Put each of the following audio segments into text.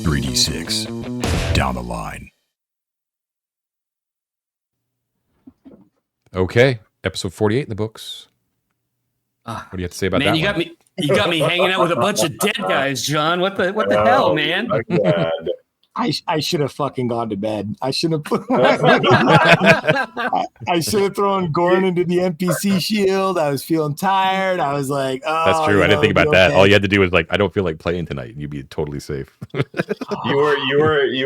3d6 down the line. Okay, episode 48 in the books. What do you have to say about that? Man, you got me hanging out with a bunch of dead guys, John. What the hell, man? I should have fucking gone to bed. I should have I should have thrown Gorn into the NPC shield. I was feeling tired. I was like, oh, that's true. I didn't think about that. All you had to do was like, I don't feel like playing tonight, and you'd be totally safe. You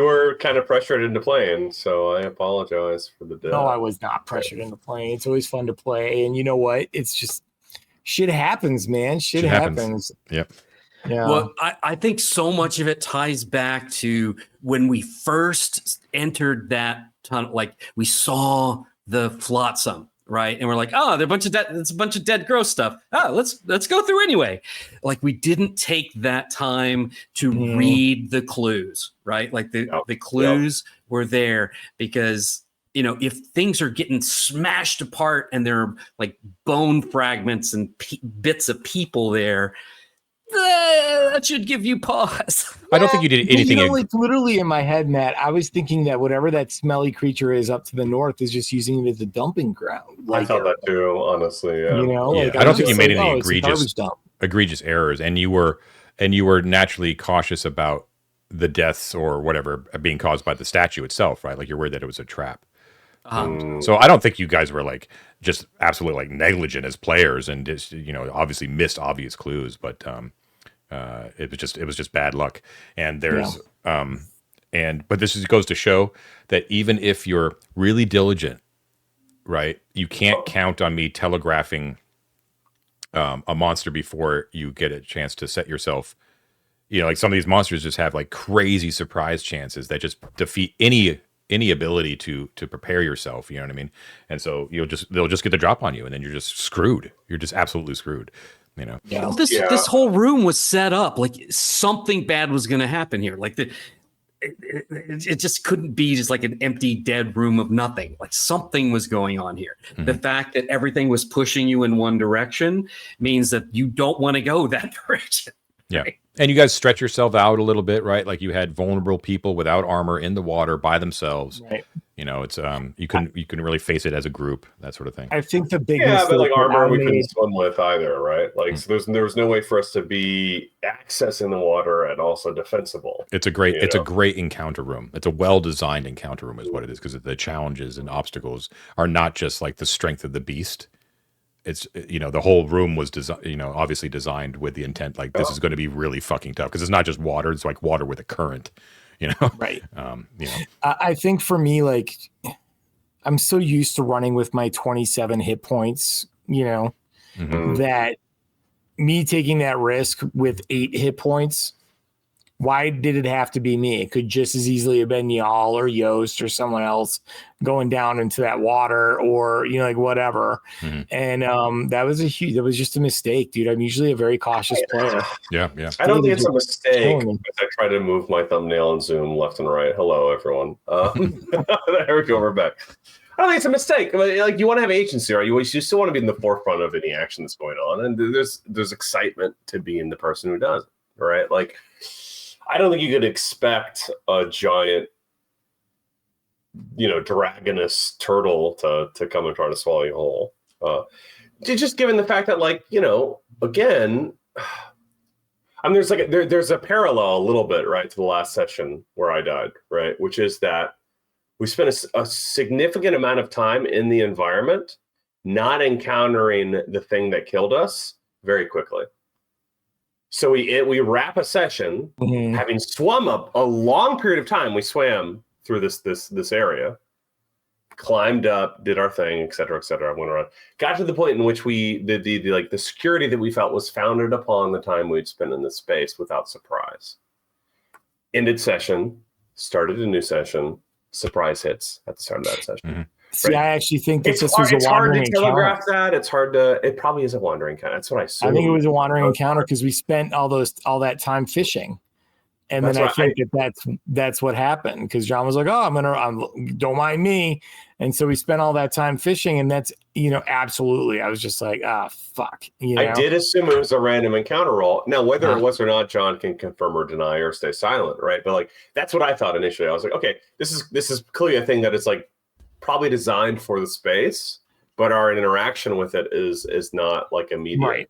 were kind of pressured into playing, so I apologize for the death. No, I was not pressured into playing. It's always fun to play, and you know what? It's just shit happens, man. Shit happens. Yep. Yeah. Well, I think so much of it ties back to when we first entered that tunnel. Like we saw the flotsam, right? And we're like, oh, they're it's a bunch of dead gross stuff. Oh, let's go through anyway. Like we didn't take that time to read the clues, right? Like the clues were there because, you know, if things are getting smashed apart and there are like bone fragments and bits of people there, that should give you pause. I don't think you did anything. You know, it's literally in my head, Matt. I was thinking that whatever that smelly creature is up to the north is just using it as a dumping ground. I thought that too, honestly. Yeah. You know, like, I don't think you made any egregious errors, and you were naturally cautious about the deaths or whatever being caused by the statue itself, right? Like you're worried that it was a trap. So I don't think you guys were like just absolutely like negligent as players and just, you know, obviously missed obvious clues, but it was just bad luck. And there's but this goes to show that even if you're really diligent, right, you can't count on me telegraphing a monster before you get a chance to set yourself. You know, like some of these monsters just have like crazy surprise chances that just defeat any ability to prepare yourself, you know what I mean? And so they'll just get the drop on you, and then you're just screwed. You're just absolutely screwed, you know? Yeah. Well, this whole room was set up like something bad was going to happen here. Like it just couldn't be just like an empty, dead room of nothing. Like something was going on here. Mm-hmm. The fact that everything was pushing you in one direction means that you don't want to go that direction. Yeah. Right? And you guys stretch yourself out a little bit, right? Like you had vulnerable people without armor in the water by themselves. Right. You know, it's you couldn't really face it as a group, that sort of thing. I think the biggest but like armor we couldn't swim with either, right? Like so there was no way for us to be accessing the water and also defensible. It's a great encounter room. It's a well-designed encounter room is what it is, because the challenges and obstacles are not just like the strength of the beast. It's, you know, the whole room was obviously designed with the intent like this is going to be really fucking tough, because it's not just water, it's like water with a current, you know. Right. You know, I think for me, like I'm so used to running with my 27 hit points, you know, that me taking that risk with 8 hit points, why did it have to be me? It could just as easily have been y'all or Yost or someone else going down into that water, or, you know, like whatever. And that was just a mistake, dude. I'm usually a very cautious player. Yeah. I don't think it's a mistake. I try to move my thumbnail and zoom left and right. Hello, everyone. There we go. We're back. I don't think it's a mistake. Like, you want to have agency, right? You still want to be in the forefront of any action that's going on, and there's excitement to being the person who does it, right? Like, I don't think you could expect a giant, you know, dragonous turtle to come and try to swallow you whole. Just given the fact that, like, you know, again, I mean, there's a parallel a little bit, right, to the last session where I died, right, which is that we spent a significant amount of time in the environment, not encountering the thing that killed us very quickly. So we wrap a session, having swum up a long period of time. We swam through this area, climbed up, did our thing, et cetera, went around, got to the point in which the security that we felt was founded upon the time we'd spent in this space without surprise. Ended session, started a new session, surprise hits at the start of that session. See, I actually think that this was It's a hard wandering to telegraph encounter. that. It probably is a wandering encounter. That's what I assume. I think it was a wandering encounter because we spent all that time fishing, and then I think that's what happened, because John was like, "Oh, don't mind me," And so we spent all that time fishing, and that's, absolutely. I was just like, fuck. I did assume it was a random encounter roll. Now, whether it was or not, John can confirm or deny or stay silent, right? But like, that's what I thought initially. I was like, okay, this is clearly a thing that is like probably designed for the space, but our interaction with it is not like immediate,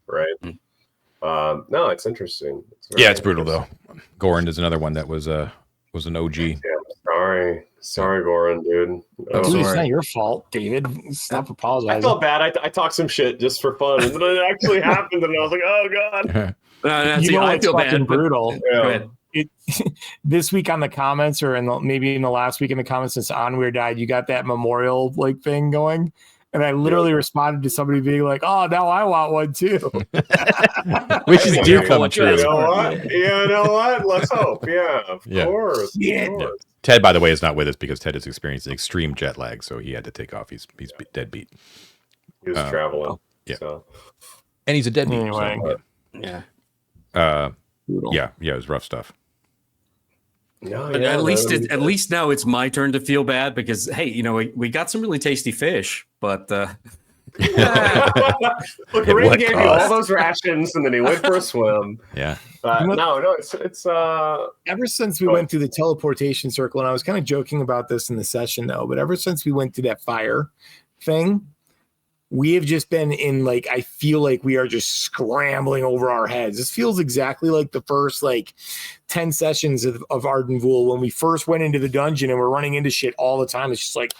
right? Mm-hmm. No, it's interesting. It's brutal though. Goran is another one that was an OG. Yeah, sorry, Goran, dude. Dude, it's not your fault, David. Stop apologizing. I felt bad. I talked some shit just for fun, and then it actually happened, and I was like, "Oh god." I feel bad. Brutal. Go ahead. This week on the comments, or maybe in the last week in the comments since Onweir died, you got that memorial like thing going, and I literally responded to somebody being like, "Oh, now I want one too." Wishes do come true. You know what? Let's hope. Yeah, of course. Yeah. Of course. Ted, by the way, is not with us because Ted has experienced extreme jet lag, so he had to take off. He's deadbeat. He was traveling. Yeah. So. And he's a deadbeat. Anyway. So, it was rough stuff. No, at least now it's my turn to feel bad because hey, we got some really tasty fish, but look, Ray gave you all those rations and then he went for a swim. Yeah. No, it's ever since we went through the teleportation circle, and I was kind of joking about this in the session though, but ever since we went through that fire thing, we have just been in like, I feel like we are just scrambling over our heads. This feels exactly like the first 10 sessions of Arden when we first went into the dungeon and we're running into shit all the time. It's just like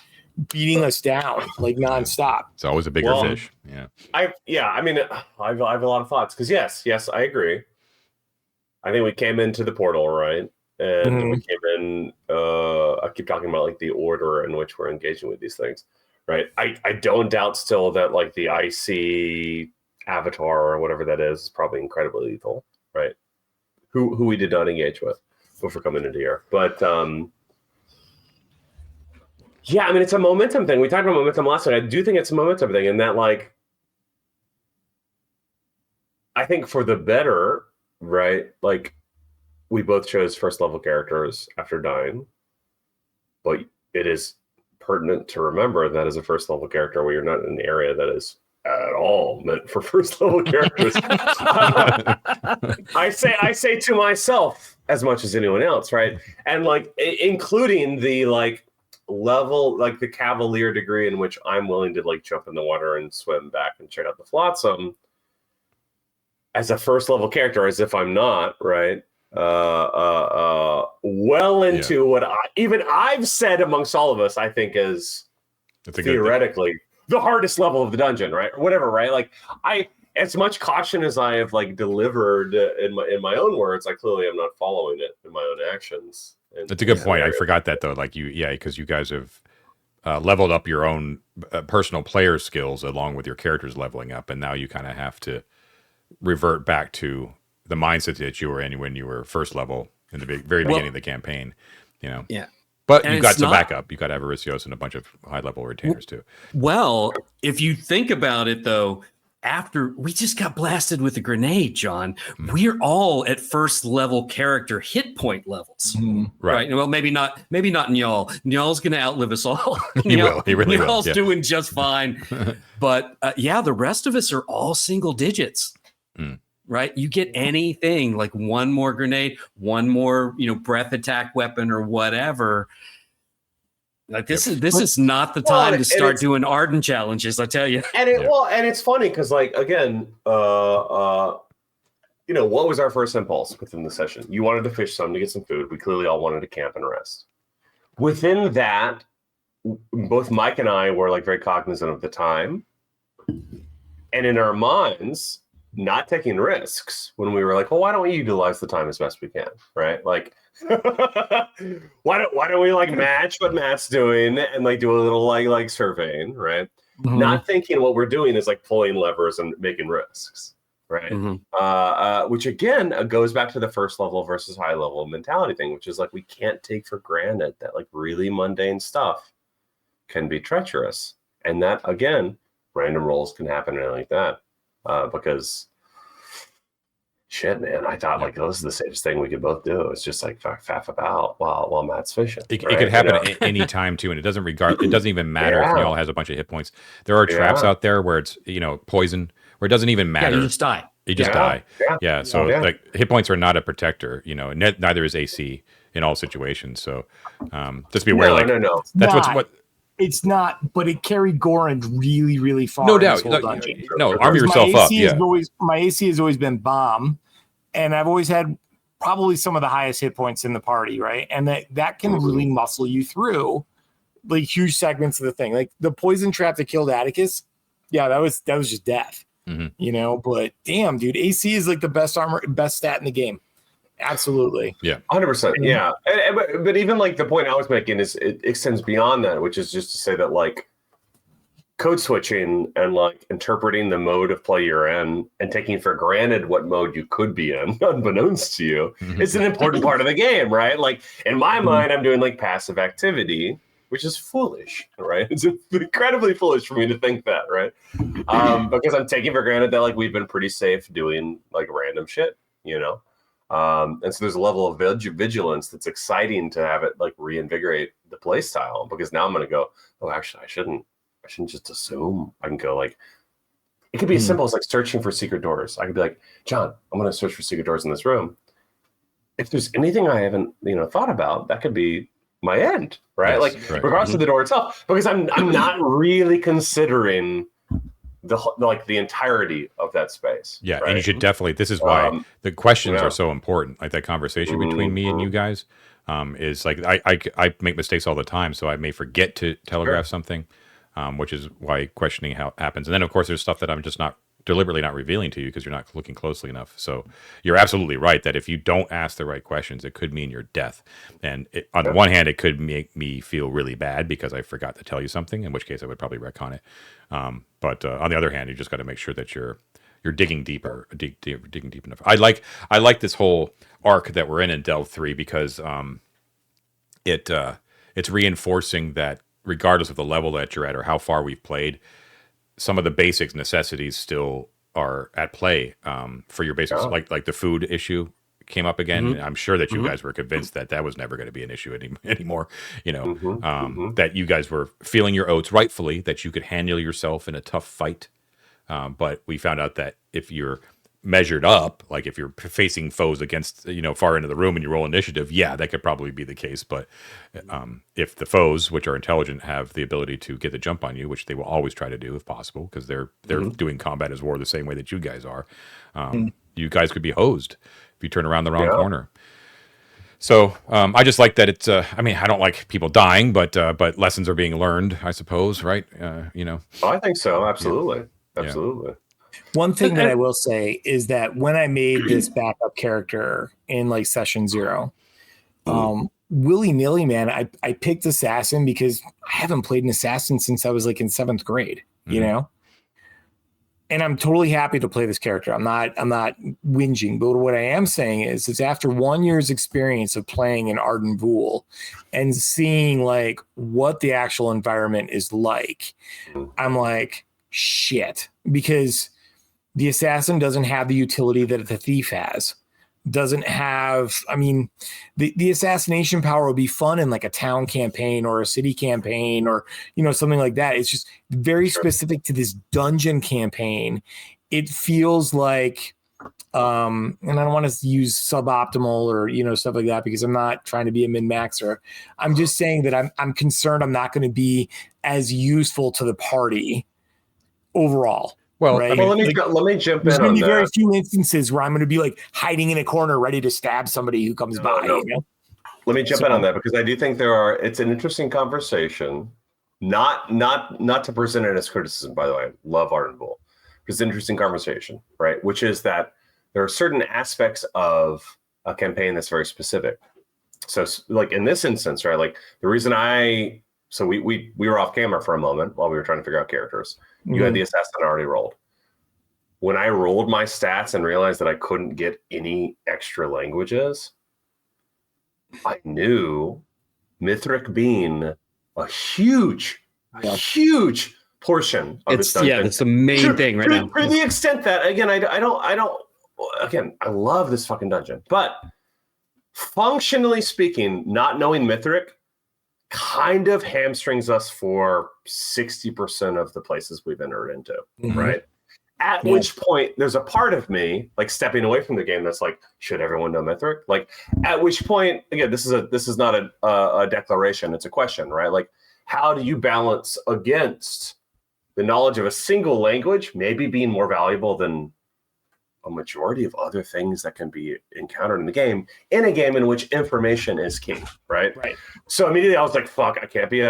beating us down like nonstop. It's always a bigger fish. Yeah. I have a lot of thoughts because yes, I agree. I think we came into the portal, right? And we came in, I keep talking about like the order in which we're engaging with these things. Right. I don't doubt still that like the IC avatar or whatever that is probably incredibly lethal. Right. Who we did not engage with before coming into here. But it's a momentum thing. We talked about momentum last week. I do think it's a momentum thing in that like I think for the better, right? Like we both chose first level characters after dying. But it is pertinent to remember that as a first level character where you're not in an area that is at all meant for first level characters. I say to myself as much as anyone else, right? And like including the like level, like the cavalier degree in which I'm willing to like jump in the water and swim back and check out the flotsam as a first level character, as if I'm not, right? Well into what I've said amongst all of us, I think is theoretically the hardest level of the dungeon, right? Or whatever, right? Like as much caution as I have like delivered in my own words, I clearly am not following it in my own actions. That's a good point. I forgot that though. Like because you guys have leveled up your own personal player skills along with your characters leveling up, and now you kind of have to revert back to the mindset that you were in when you were first level in the very beginning of the campaign, Yeah. But you got some backup. You got Avaricios and a bunch of high level retainers too. Well, if you think about it though, after we just got blasted with a grenade, John, we're all at first level character hit point levels. Right. Well, maybe not Njal. Njal's going to outlive us all. He will. He really will. Njal's doing just fine. But the rest of us are all single digits. Right, you get anything like one more grenade, one more breath attack weapon or whatever. Like this is not the time to start doing Arden challenges, I tell you. And it's funny because like again, what was our first impulse within the session? You wanted to fish some to get some food. We clearly all wanted to camp and rest. Within that, both Mike and I were like very cognizant of the time, and in our minds, not taking risks when we were like, well, why don't we utilize the time as best we can, right? Like, why don't we like match what Matt's doing and like do a little like surveying, right? Not thinking what we're doing is like pulling levers and making risks, right? Which again goes back to the first level versus high level mentality thing, which is like we can't take for granted that like really mundane stuff can be treacherous, and that again, random rolls can happen and like that. Because shit, man, I thought like, this is the safest thing we could both do. It's just like faff about while Matt's fishing. It could happen at any time too, and it doesn't even matter if y'all has a bunch of hit points. There are traps out there where it's poison, where it doesn't even matter. Yeah, you just die. You just die. Yeah. So like hit points are not a protector. Neither is AC in all situations. So just be aware. No. That's what. It's not, but it carried Goran really, really far. No doubt. Arm yourself up. My AC has always been bomb, and I've always had probably some of the highest hit points in the party, right? And that can really muscle you through like huge segments of the thing. Like the poison trap that killed Atticus, that was just death. But damn, dude, AC is like the best stat in the game. Absolutely. Yeah. 100%. Yeah. But even like the point I was making is it extends beyond that, which is just to say that like code switching and like interpreting the mode of play you're in and taking for granted what mode you could be in, unbeknownst to you, is an important part of the game, right? Like in my mind, I'm doing like passive activity, which is foolish, right? It's incredibly foolish for me to think that, right? Because I'm taking for granted that like we've been pretty safe doing like random shit, and so there's a level of vigilance that's exciting to have it like reinvigorate the play style, because now I'm going to go, actually I shouldn't just assume. I can go like, it could be as simple as like searching for secret doors. I could be like, John, I'm going to search for secret doors in this room. If there's anything I haven't, thought about, that could be my end, right? Yes, right. Regardless of the door itself, because I'm not really considering the entirety of that space. Yeah, right? and you should definitely. This is why the questions are so important. Like that conversation between me and you guys is like I make mistakes all the time, so I may forget to telegraph something, which is why questioning how happens. And then of course there's stuff that I'm just deliberately not revealing to you because you're not looking closely enough. So you're absolutely right that if you don't ask the right questions, it could mean your death. And on the one hand, it could make me feel really bad because I forgot to tell you something, in which case I would probably retcon it. But on the other hand, you just got to make sure that you're digging deeper, digging deep enough. I like this whole arc that we're in Delve 3 because it's reinforcing that regardless of the level that you're at or how far we've played, some of the basic necessities still are at play for your basics, like the food issue came up again. I'm sure that you guys were convinced that was never going to be an issue anymore. That you guys were feeling your oats rightfully, that you could handle yourself in a tough fight. But we found out that if you're measured up, like if you're facing foes against, far into the room and you roll initiative, that could probably be the case. But if the foes, which are intelligent, have the ability to get the jump on you, which they will always try to do if possible, because they're doing combat as war the same way that you guys are, you guys could be hosed if you turn around the wrong corner. So I just like that it's. I don't like people dying, but lessons are being learned, I suppose, right? I think so. Absolutely, absolutely. Yeah. One thing that I will say is that when I made this backup character in like session 0, willy-nilly, man, I picked assassin because I haven't played an assassin since I was like in 7th grade, and I'm totally happy to play this character. I'm not whinging, but what I am saying is after 1 year's experience of playing an Arden Ghoul and seeing like what the actual environment is like, I'm like, shit, because the assassin doesn't have the utility that the thief has. Doesn't have, the assassination power would be fun in like a town campaign or a city campaign or, something like that. It's just very specific to this dungeon campaign. It feels like, and I don't want to use suboptimal or, stuff like that because I'm not trying to be a min-maxer. I'm just saying that I'm concerned I'm not going to be as useful to the party overall. Well, right? Let me jump in on that. There's going to be very few instances where I'm going to be like hiding in a corner ready to stab somebody who comes by. Let me jump in on that because I do think it's an interesting conversation. Not to present it as criticism, by the way. I love Arden Ghoul. It's an interesting conversation, right? Which is that there are certain aspects of a campaign that's very specific. So, like in this instance, right? Like the reason we were off camera for a moment while we were trying to figure out characters. You had the assassin already rolled. When I rolled my stats and realized that I couldn't get any extra languages, I knew Mithric being a huge portion of this dungeon. Yeah, that's the main thing right now. To the extent that, again, I don't again, I love this fucking dungeon, but functionally speaking, not knowing Mithric kind of hamstrings us for 60% of the places we've entered into, right? At which point, there's a part of me like stepping away from the game that's like, should everyone know Mithric? Like, at which point, again, this is not a declaration; it's a question, right? Like, how do you balance against the knowledge of a single language maybe being more valuable than a majority of other things that can be encountered in the game, in a game in which information is king, right? Right. So immediately I was like, fuck, I can't be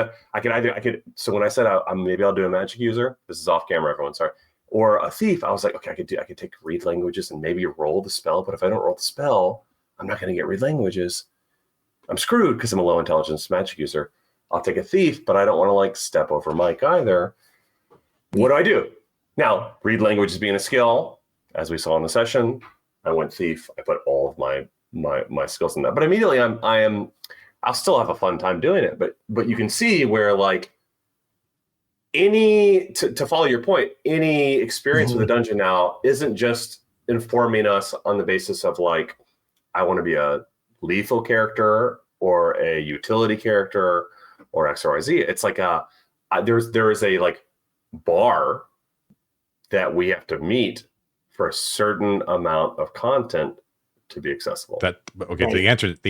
so when I said maybe I'll do a magic user, this is off camera, everyone, sorry, or a thief, I was like, okay, I could take read languages and maybe roll the spell, but if I don't roll the spell, I'm not going to get read languages. I'm screwed because I'm a low intelligence magic user. I'll take a thief, but I don't want to like step over Mike either. What do? Now, read languages being a skill, as we saw in the session, I went thief. I put all of my skills in that. But immediately I'll still have a fun time doing it. But you can see where like to follow your point, any experience with a dungeon now isn't just informing us on the basis of like, I want to be a lethal character or a utility character or X or Z. It's like there is a like bar that we have to meet for a certain amount of content to be accessible. Right. The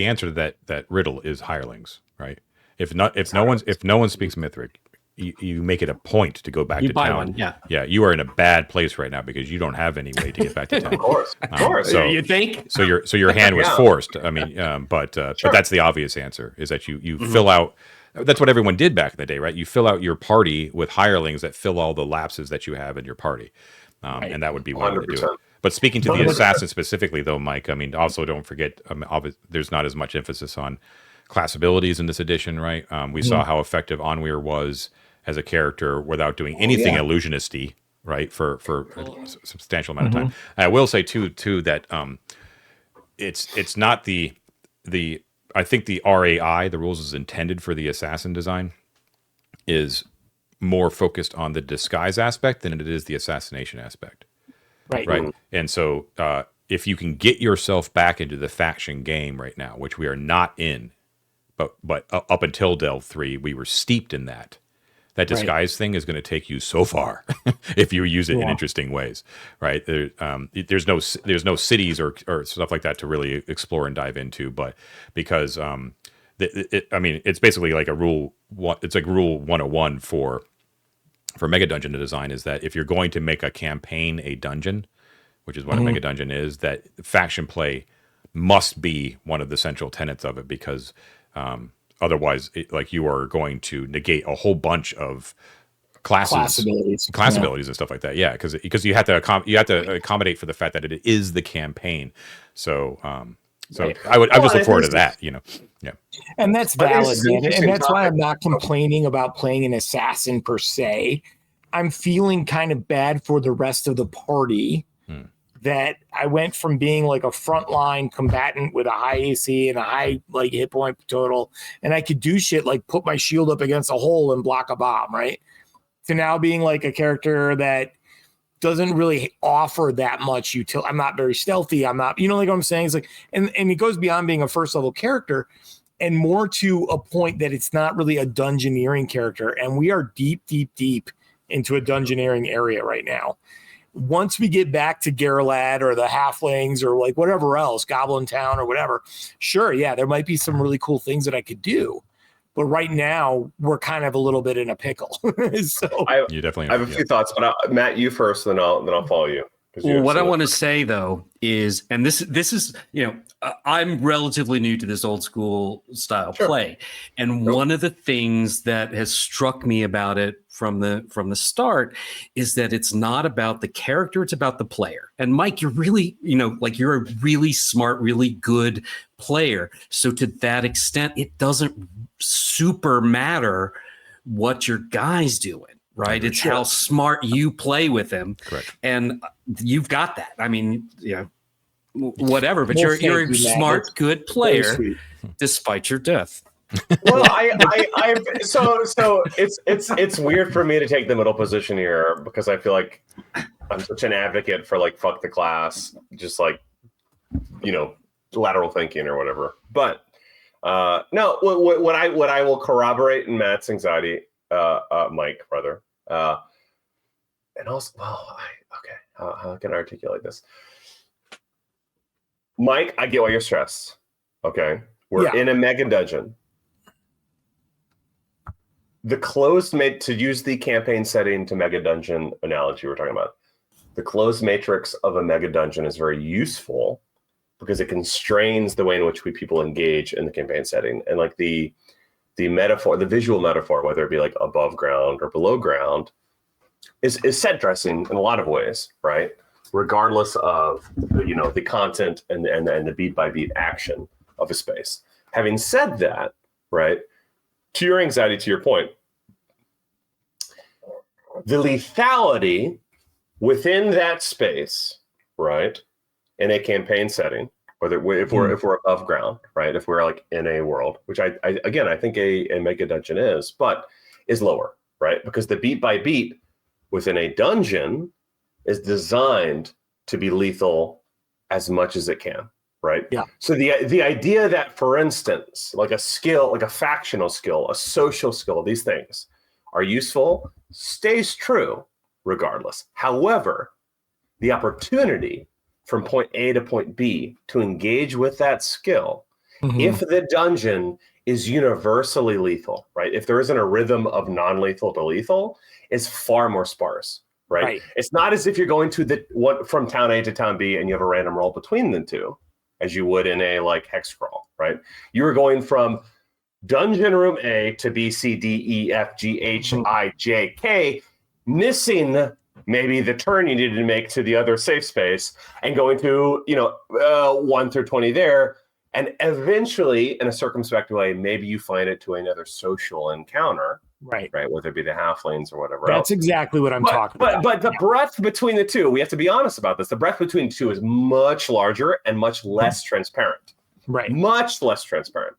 answer to that riddle is hirelings, right? If no one speaks Mithric, you make it a point to go back to town. One, yeah. You are in a bad place right now because you don't have any way to get back to town. Of course. So you think? So your hand was forced. I mean, but that's the obvious answer is that you fill out. That's what everyone did back in the day, right? You fill out your party with hirelings that fill all the lapses that you have in your party. And that would be one way to do it. But speaking to the assassin specifically, though, Mike, I mean, also don't forget, there's not as much emphasis on class abilities in this edition, right? We saw how effective Onweir was as a character without doing anything illusionisty, right? For a substantial amount of time. And I will say too that it's not the I think the RAI, the rules as intended for the assassin design, is more focused on the disguise aspect than it is the assassination aspect. Right. And so if you can get yourself back into the faction game right now, which we are not in, but up until Delve 3, we were steeped in that. That disguise thing is going to take you so far if you use it in interesting ways, right? There's no cities or stuff like that to really explore and dive into, but because it's basically like it's like rule 101 for Mega Dungeon design is that if you're going to make a campaign a dungeon, which is what a Mega Dungeon is, that faction play must be one of the central tenets of it because otherwise, you are going to negate a whole bunch of class abilities and stuff like that. Yeah, because you have to accommodate for the fact that it is the campaign. So I would just look forward to that. Yeah. And that's valid, man. And that's why I'm not complaining about playing an assassin per se. I'm feeling kind of bad for the rest of the party that I went from being like a frontline combatant with a high AC and a high like hit point total, and I could do shit like put my shield up against a hole and block a bomb, right? To now being like a character that doesn't really offer that much utility. I'm not very stealthy. I'm not, like what I'm saying? It's like, and it goes beyond being a first level character and more to a point that it's not really a dungeoneering character. And we are deep into a dungeoneering area right now. Once we get back to Garrelad or the Halflings or like whatever else, Goblin Town or whatever, sure, yeah, there might be some really cool things that I could do. But right now, we're kind of a little bit in a pickle. So you definitely. I have a few thoughts, but Matt, you first, then I'll follow you. Well, what I want to say though is, and this is, I'm relatively new to this old school style play, and one of the things that has struck me about it from the start is that it's not about the character, it's about the player. And Mike, you're really, you're a really smart, really good player. So to that extent, it doesn't super matter what your guy's doing. Right. It's how smart you play with him. Correct. And you've got that. I mean, whatever, but you're a smart, good player despite your death. Well, so it's weird for me to take the middle position here because I feel like I'm such an advocate for like fuck the class, just like, you know, lateral thinking or whatever. But no, what I will corroborate in Matt's anxiety, Mike, brother, and also, well, how can I articulate this? Mike, I get why you're stressed. Okay, we're in a mega dungeon. The closed to use the campaign setting to mega dungeon analogy we're talking about, the closed matrix of a mega dungeon is very useful because it constrains the way in which people engage in the campaign setting. And like the metaphor, the visual metaphor, whether it be like above ground or below ground, is set dressing in a lot of ways, right? Regardless of the content and the beat by beat action of a space. Having said that, right, to your anxiety, to your point, the lethality within that space, right, in a campaign setting, whether if we're above ground, right, if we're like in a world, which I think a mega dungeon is lower, right, because the beat by beat within a dungeon is designed to be lethal as much as it can, right? Yeah. So the idea that, for instance, like a skill, like a factional skill, a social skill, these things are useful, stays true regardless. However, the opportunity from point A to point B to engage with that skill, if the dungeon is universally lethal, right? If there isn't a rhythm of non-lethal to lethal, is far more sparse. Right? It's not as if you're going to from town A to town B and you have a random roll between the two, as you would in a like hex crawl, right? You are going from dungeon room A to B, C, D, E, F, G, H, I, J, K, missing maybe the turn you needed to make to the other safe space, and going to 1 through 20 there, and eventually, in a circumspect way, maybe you find it to another social encounter. Right, whether it be the halflings or whatever. That's exactly what I'm talking about. But the breadth between the two, we have to be honest about this. The breadth between the two is much larger and much less transparent. Right, much less transparent.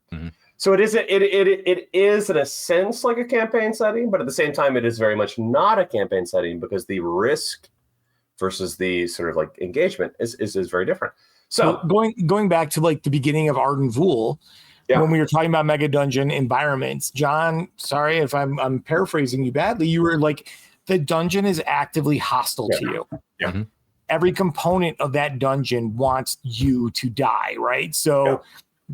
So it is in a sense like a campaign setting, but at the same time, it is very much not a campaign setting because the risk versus the sort of like engagement is very different. So going back to like the beginning of Arden Vool. Yeah. When we were talking about mega dungeon environments, John, sorry if I'm paraphrasing you badly, you were like, the dungeon is actively hostile to you. Yeah. Every component of that dungeon wants you to die, right? So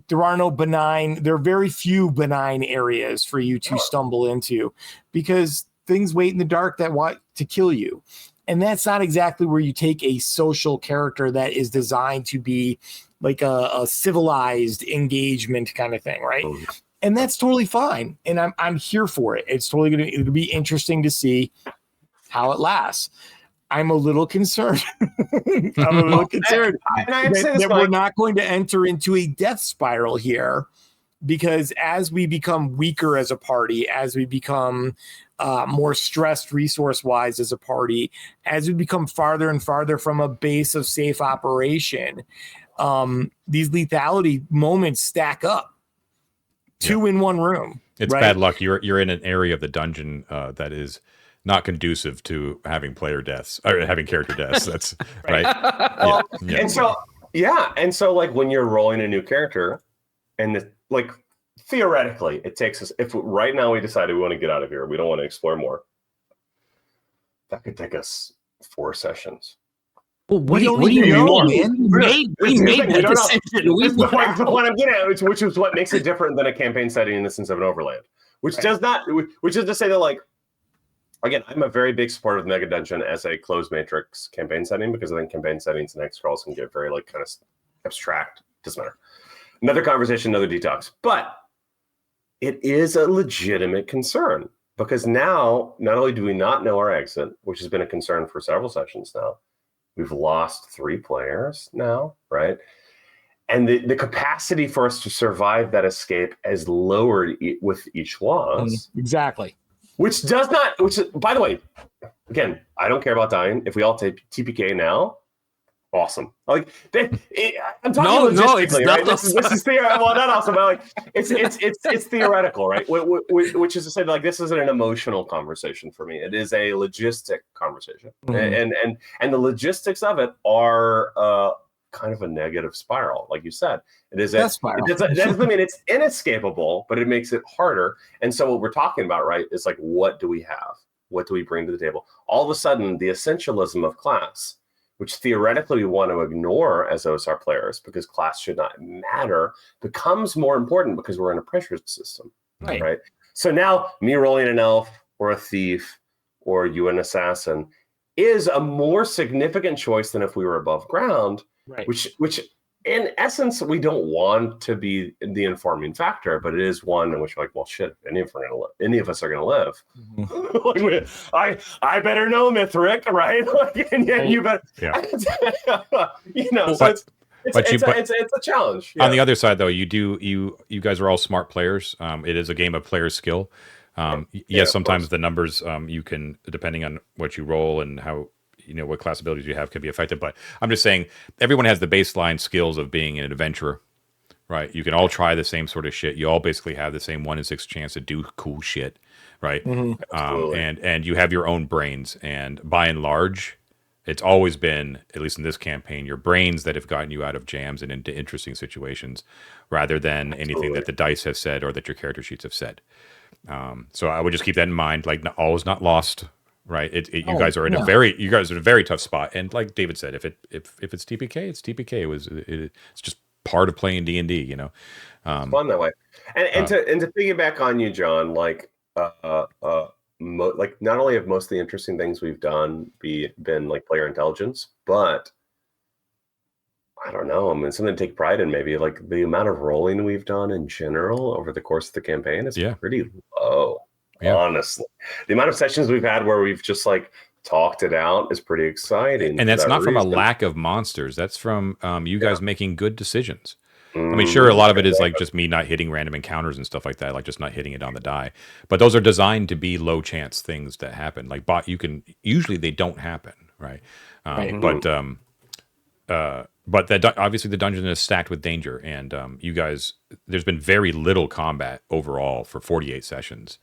there are very few benign areas for you to stumble into because things wait in the dark that want to kill you. And that's not exactly where you take a social character that is designed to be like a civilized engagement kind of thing, right? And that's totally fine. And I'm here for it. It's totally it'll be interesting to see how it lasts. I'm a little concerned. That we're not going to enter into a death spiral here, because as we become weaker as a party, as we become more stressed resource-wise as a party, as we become farther and farther from a base of safe operation, these lethality moments stack up. Two in one room. It's bad luck. You're in an area of the dungeon that is not conducive to having player deaths or having character deaths. That's right. And so like when you're rolling a new character, and like theoretically, it takes us, if right now we decided we want to get out of here, we don't want to explore more, that could take us 4 sessions. Well, what do you know, man? We made that decision. The point I'm getting at, which is what makes it different than a campaign setting in the sense of an overland, which is to say that, like, again, I'm a very big supporter of Mega Dungeon as a closed matrix campaign setting, because I think campaign settings and hex crawls can get very like kind of abstract. Doesn't matter. Another conversation, another detox. But it is a legitimate concern, because now not only do we not know our exit, which has been a concern for several sessions now, we've lost 3 players now, right? And the capacity for us to survive that escape has lowered with each loss. Exactly. Which, by the way, again, I don't care about dying. If we all take TPK now, awesome. Like I'm talking logistically, right? This is theoretical. Well, not awesome, but like it's theoretical, right? Which is to say, like, this isn't an emotional conversation for me. It is a logistic conversation, and the logistics of it are kind of a negative spiral, like you said. It is that doesn't mean it's inescapable, but it makes it harder. And so what we're talking about, right, is like, what do we have? What do we bring to the table? All of a sudden, the essentialism of class, which theoretically we want to ignore as OSR players because class should not matter, becomes more important because we're in a pressure system, right? So now me rolling an elf or a thief or you an assassin is a more significant choice than if we were above ground, which in essence, we don't want to be the informing factor, but it is one in which we're like, well, shit, any of us are going to live. I better know Mithric, right? And yet you better, you know. So it's a challenge. On the other side, though, you guys are all smart players. It is a game of player skill. Yes, sometimes the numbers you can, depending on what you roll and how. You know what class abilities you have could be affected, but I'm just saying everyone has the baseline skills of being an adventurer, right? You can all try the same sort of shit. You all basically have the same 1 in 6 chance to do cool shit, right? And you have your own brains, and by and large, it's always been, at least in this campaign, your brains that have gotten you out of jams and into interesting situations, rather than anything that the dice have said or that your character sheets have said. So I would just keep that in mind. Like, all is not lost. Right, you guys are in a very tough spot, and like David said, if it's TPK, it's TPK. It's just part of playing D&D, you know. It's fun that way. And to piggyback on you, John, like like not only have most of the interesting things we've done been like player intelligence, but I don't know. I mean, something to take pride in. Maybe like the amount of rolling we've done in general over the course of the campaign is pretty low. Yeah. Honestly, the amount of sessions we've had where we've just like talked it out is pretty exciting. And that's not from a lack of monsters. That's from you guys making good decisions. I mean, sure, a lot of it is like just me not hitting random encounters and stuff like that, like just not hitting it on the die. But those are designed to be low chance things that happen. Like usually they don't happen, right? But obviously the dungeon is stacked with danger, and you guys, there's been very little combat overall for 48 sessions.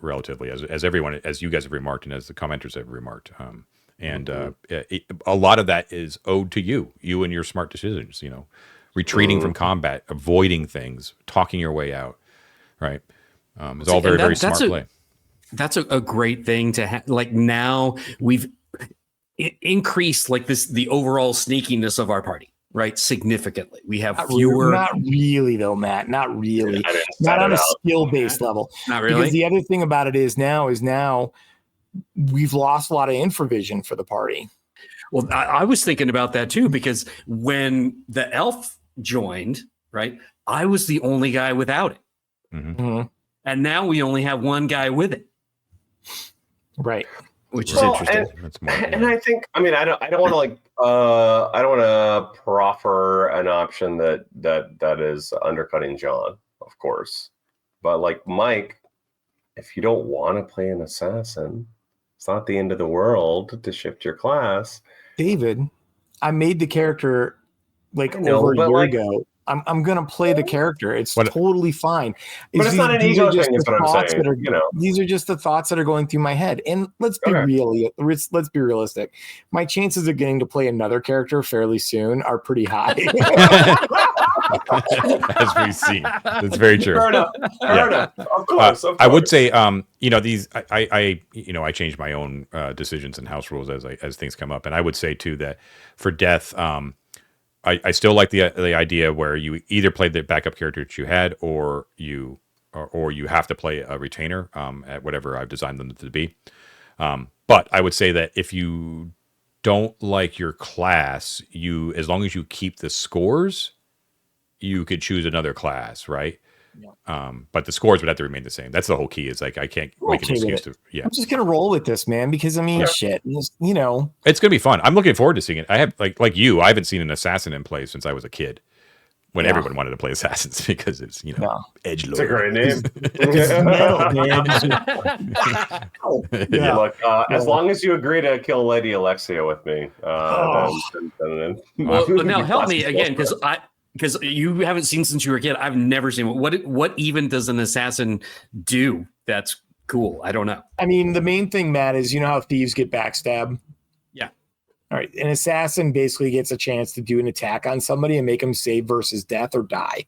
Relatively, as everyone, as you guys have remarked, and as the commenters have remarked, a lot of that is owed to you and your smart decisions. You know, retreating from combat, avoiding things, talking your way out. Right, it's all very smart play. That's a great thing to have. Like, now we've increased like the overall sneakiness of our party. Right, significantly. We have fewer. Not really, though, Matt. Not really. Not on a skill-based level. Not really. Because the other thing about it is now we've lost a lot of infravision for the party. Well, I was thinking about that too, because when the elf joined, right, I was the only guy without it, and now we only have one guy with it. Right. Which is interesting. And I think, I mean, I don't want to like, I don't want to proffer an option that is undercutting John, of course. But like Mike, if you don't want to play an assassin, it's not the end of the world to shift your class. David, I made the character over a year ago. I'm gonna play the character. It's totally fine. But it's not an ego thing, is what I'm saying. These are just the thoughts that are going through my head. And let's be realistic. My chances of getting to play another character fairly soon are pretty high. As we see, that's very true. Fair enough. Of course. I would say, these. I change my own decisions and house rules as things come up, and I would say too that for death, I still like the idea where you either play the backup character that you had, or you have to play a retainer at whatever I've designed them to be. But I would say that if you don't like your class, as long as you keep the scores, you could choose another class, right? Yeah. But the scores would have to remain the same. That's the whole key. Is like I can't make an excuse to. Yeah, I'm just gonna roll with this, man, because I mean, shit, it's gonna be fun. I'm looking forward to seeing it. I have like you. I haven't seen an assassin in play since I was a kid. when everyone wanted to play assassins because it's edge lord. It's a great name. Look, as long as you agree to kill Lady Alexia with me, then well, now help me again because you haven't seen since you were a kid. I've never seen what even does an assassin do? That's cool. I don't know. I mean, the main thing, Matt, is how thieves get backstabbed. Yeah. All right. An assassin basically gets a chance to do an attack on somebody and make them save versus death or die.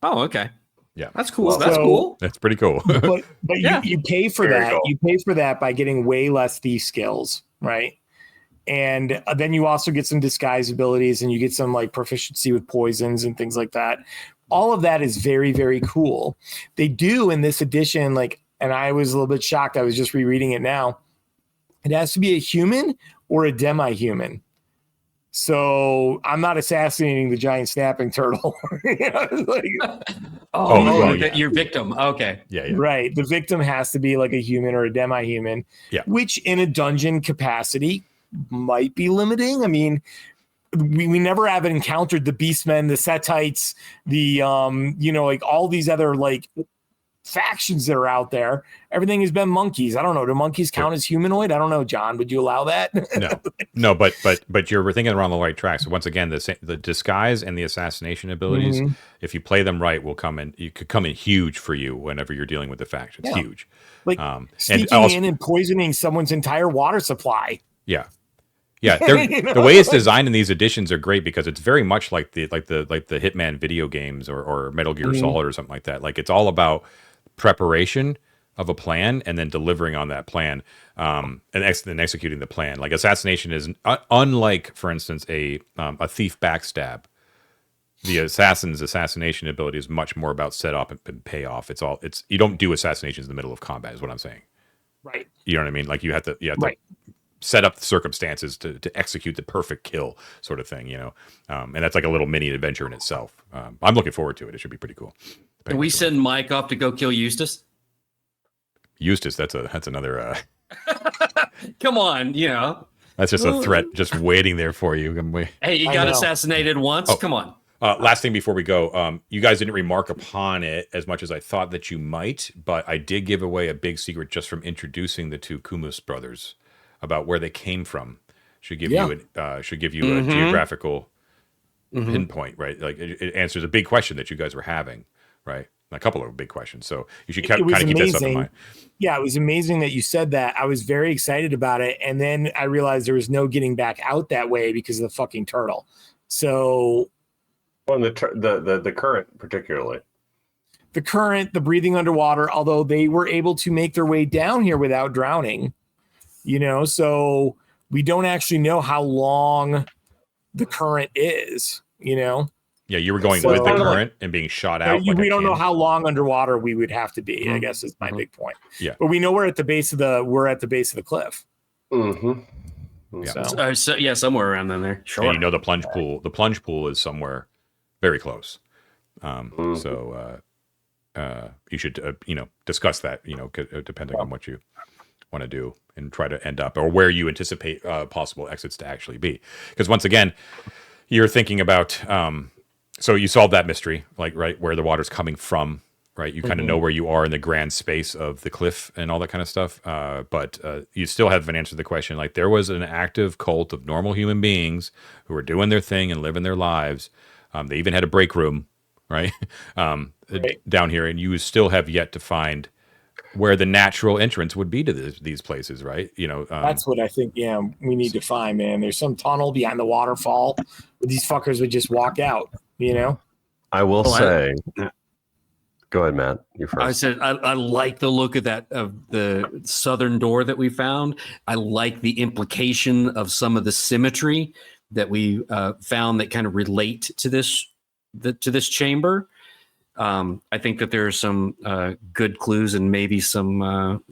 Oh, okay. Yeah, that's cool. That's cool. That's pretty cool. but you pay for that. Cool. You pay for that by getting way less thief skills, right? And then you also get some disguise abilities, and you get some like proficiency with poisons and things like that. All of that is very, very cool. They do in this edition, and I was a little bit shocked. I was just rereading it now. It has to be a human or a demi-human. So I'm not assassinating the giant snapping turtle. Your victim. Okay. Yeah. Right. The victim has to be like a human or a demi-human, which in a dungeon capacity might be limiting. I mean, we never have encountered the beastmen, the Setites, the all these other factions that are out there. Everything has been monkeys. I don't know. Do monkeys count as humanoid? I don't know, John. Would you allow that? No, but you're thinking around the right track. So once again, the disguise and the assassination abilities, if you play them right, could come in huge for you whenever you're dealing with the factions. Yeah. Huge. Sneaking in and poisoning someone's entire water supply. Yeah. Yeah, the way it's designed in these editions are great because it's very much like the Hitman video games or Metal Gear Solid or something like that. Like it's all about preparation of a plan and then delivering on that plan, and then executing the plan. Like assassination is unlike, for instance, a thief backstab. The assassin's assassination ability is much more about setup and payoff. It's you don't do assassinations in the middle of combat, is what I'm saying. Right. You know what I mean? Like you have to set up the circumstances to execute the perfect kill, sort of thing, and that's like a little mini adventure in itself. I'm looking forward to it. It should be pretty cool. Can we send Mike off to go kill Eustace? Eustace, that's another. Come on, that's just a threat, just waiting there for you. Hey, you got assassinated once. Come on. Last thing before we go, you guys didn't remark upon it as much as I thought that you might, but I did give away a big secret just from introducing the two Kumus brothers about where they came from. Should give you a geographical pinpoint, right? Like it answers a big question that you guys were having, right? A couple of big questions. So you should kind of keep that stuff in mind. Yeah, it was amazing that you said that. I was very excited about it, and then I realized there was no getting back out that way because of the fucking turtle. So, the current particularly. The current, the breathing underwater. Although they were able to make their way down here without drowning. So we don't actually know how long the current is, Yeah, you were going with the current and being shot out. We don't know how long underwater we would have to be, I guess is my big point. Yeah. But we know we're at the base of the cliff. Yeah. So somewhere around in there. Sure. And the plunge pool. The plunge pool is somewhere very close. So you should discuss that, depending on what you want to do and try to end up, or where you anticipate possible exits to actually be. Because once again, you're thinking about, so you solved that mystery, right, where the water's coming from, right? You kind of know where you are in the grand space of the cliff and all that kind of stuff. But you still haven't answered the question. Like there was an active cult of normal human beings who were doing their thing and living their lives. They even had a break room, right? Down here. And you still have yet to find where the natural entrance would be to these places, right? That's what I think. Yeah, we need to find, man. There's some tunnel behind the waterfall where these fuckers would just walk out. I will say. Go ahead, Matt. You first. I said I like the look of the southern door that we found. I like the implication of some of the symmetry that we found that kind of relate to this chamber. I think that there are some good clues and maybe some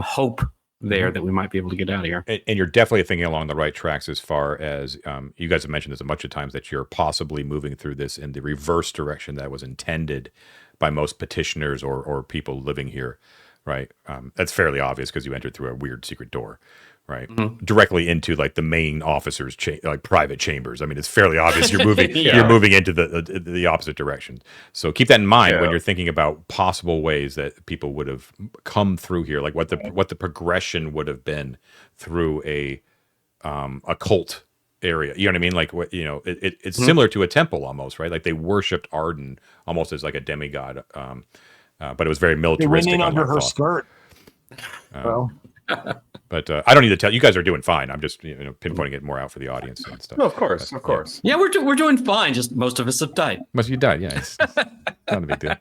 hope there that we might be able to get out of here. And you're definitely thinking along the right tracks as far as you guys have mentioned this a bunch of times, that you're possibly moving through this in the reverse direction that was intended by most petitioners or people living here, right? That's fairly obvious because you entered through a weird secret door, right? Directly into like the main officer's like private chambers. I mean, it's fairly obvious you're moving you're moving into the opposite direction. So keep that in mind when you're thinking about possible ways that people would have come through here, like what the progression would have been through a cult area. You know what I mean? Like what it's similar to a temple almost, right? Like they worshipped Arden almost as like a demigod, but it was very militaristic. They went in under her skirt. But I don't need to tell you guys are doing fine. I'm just pinpointing it more out for the audience and stuff. No, of course. Yeah, we're doing fine. Just most of us have died. Most of you died. Yeah, it's not a big deal.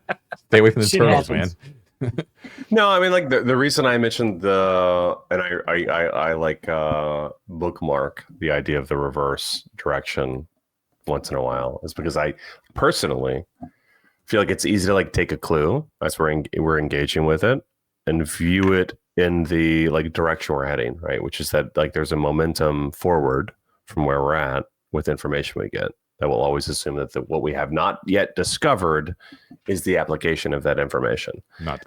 Stay away from the turtles, happens. man. No, I mean like the reason I mentioned I like bookmark the idea of the reverse direction once in a while is because I personally feel like it's easy to like take a clue as we're engaging with it and view it in the like direction we're heading, right? Which is that like there's a momentum forward from where we're at with information we get. That will always assume that what we have not yet discovered is the application of that information. My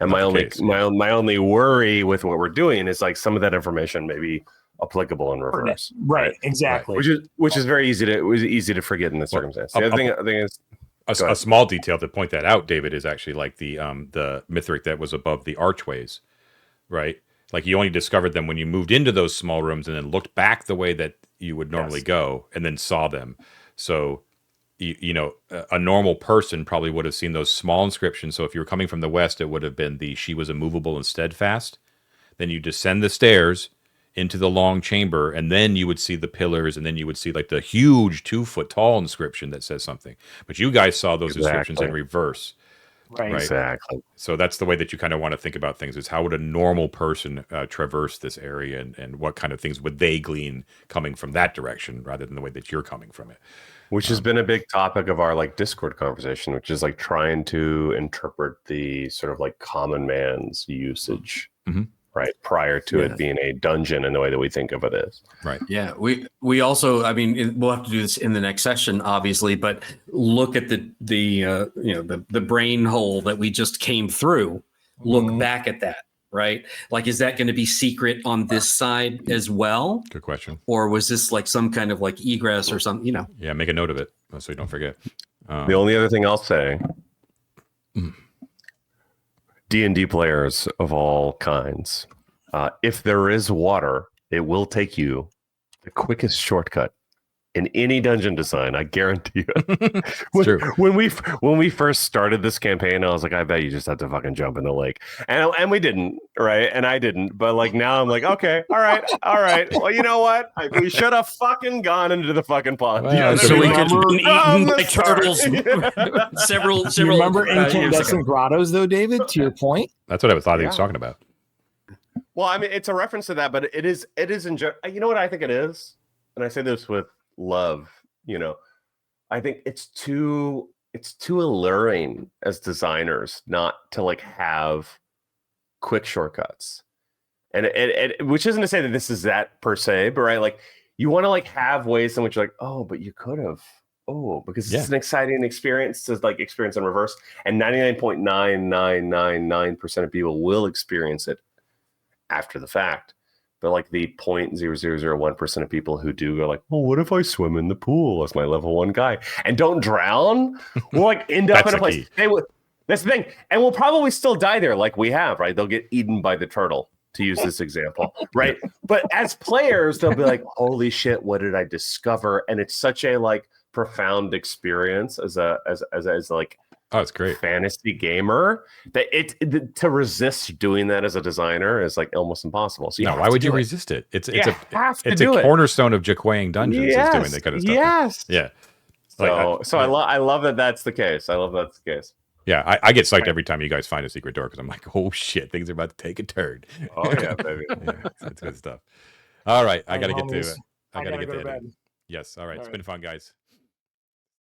only worry with what we're doing is like some of that information may be applicable in reverse. Right, exactly. Which is very easy to forget in this circumstance. The other thing is a small detail to point that out, David, is actually like the Mithric that was above the archways, right? Like you only discovered them when you moved into those small rooms and then looked back the way that you would normally go and then saw them. So, a normal person probably would have seen those small inscriptions. So if you were coming from the west, it would have been she was immovable and steadfast. Then you descend the stairs into the long chamber, and then you would see the pillars, and then you would see like the huge 2-foot tall inscription that says something. But you guys saw those inscriptions in reverse. Right. Exactly. So that's the way that you kind of want to think about things is how would a normal person traverse this area and what kind of things would they glean coming from that direction rather than the way that you're coming from it. Which has been a big topic of our like Discord conversation, which is like trying to interpret the sort of like common man's usage, right? Prior to it being a dungeon in the way that we think of it is. Right. Yeah. We also, I mean, we'll have to do this in the next session, obviously, but look at the brain hole that we just came through. Look back at that, right? Like, is that going to be secret on this side as well? Good question. Or was this like some kind of like egress or something, Yeah, make a note of it so you don't forget. The only other thing I'll say, D&D players of all kinds, if there is water, it will take you the quickest shortcut in any dungeon design. I guarantee you. When we first started this campaign, I was like, I bet you just have to fucking jump in the lake, and we didn't, right? And I didn't, but like now I'm like, okay, all right. Well, you know what? We should have fucking gone into the fucking pond. So we could have been eaten by turtles. several. You remember incandescent grottos, though, David? To your point, that's what I thought he was talking about. Well, I mean, it's a reference to that, but it is in. You know what I think it is, and I say this with love. I think it's too alluring as designers not to like have quick shortcuts, and which isn't to say that this is that per se, but right, like you want to like have ways in which you're like, oh, but you could have. Oh, because it's an exciting experience to like experience in reverse, and 99.9999% of people will experience it after the fact. But like the 0.0001% of people who do go like, well, what if I swim in the pool as my level 1 guy and don't drown? We'll like end up in a place. That's the thing. And we'll probably still die there like we have, right? They'll get eaten by the turtle, to use this example, right? But as players, they'll be like, holy shit, what did I discover? And it's such a like profound experience as like, oh, it's great fantasy gamer that to resist doing that as a designer is like almost impossible. So why would you resist it? It's a cornerstone of Jaquang Dungeons is doing that kind of stuff. Yes. Yeah. I llove that that's the case. I love that's the case. Yeah, I get psyched every time you guys find a secret door because I'm like, oh shit, things are about to take a turn. Oh yeah, baby. It's good stuff. All right, I got to get to it. I got to get to bed. Yes. All right. It's been fun, guys.